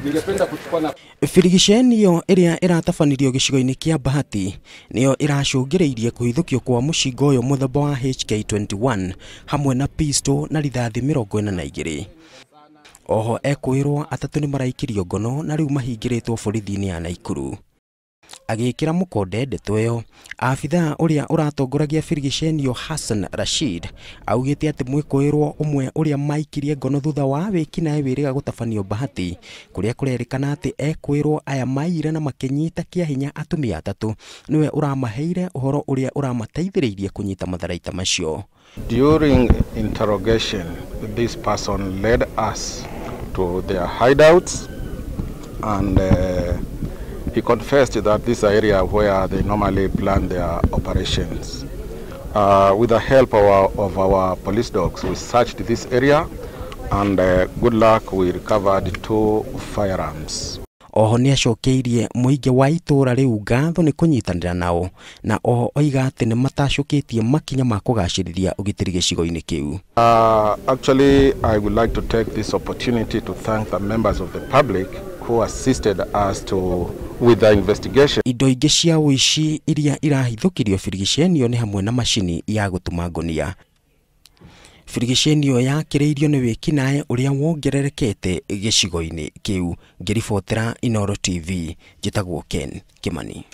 Ningependa kuchukua na Firigichenio iria iratabanirio gicigo-ini kia Bahati niyo iracungiriirie kuhithukio kwa mucinga uyu muthemba wa HK21 hamwe na pistol na rithathi 42. Oho ekwirwo atatu ni maraikirio ngono na riu mahingiritwo borithi-ini ya Nakuru. Agikira mukonde ndeto iyo, afitha uria uratongoragia Firigichenio Hassan Rashid augite ati mwikwirwo umwe uria maikirie ngono thutha wa wikinae wiriga gutabanio Bahati kuria kurerikana ati ekwirwo aya maire na makenyita kia hinya atumia atatu niwe uramaheire uhoro uria uramateithiriirie kunyita matharaita macio. During interrogation, this person led us to their hideouts and he confessed that this area where they normally plan their operations. With the help of our police dogs, we searched this area and good luck we recovered 2 firearms. Oho ni acokeirie muingi wa itura riu ngatho ni kunyitanira nao na oho oiga ati ni matacukitie makinya ma kugacirithia ugitiri gicigo-ini kiu. Actually, I would like to take this opportunity to thank the members of the public who assisted us with the investigation. Indo ingi cia uici iria irahithukirio Firigichenio ni hamwe na mashini ya gutuma ngonia. Firigichenio yakiriirio ni wikinae uria wongererekete gicigo-ini kiu. Ngiribotera Inooro TV, njitagwo Ken Kimani.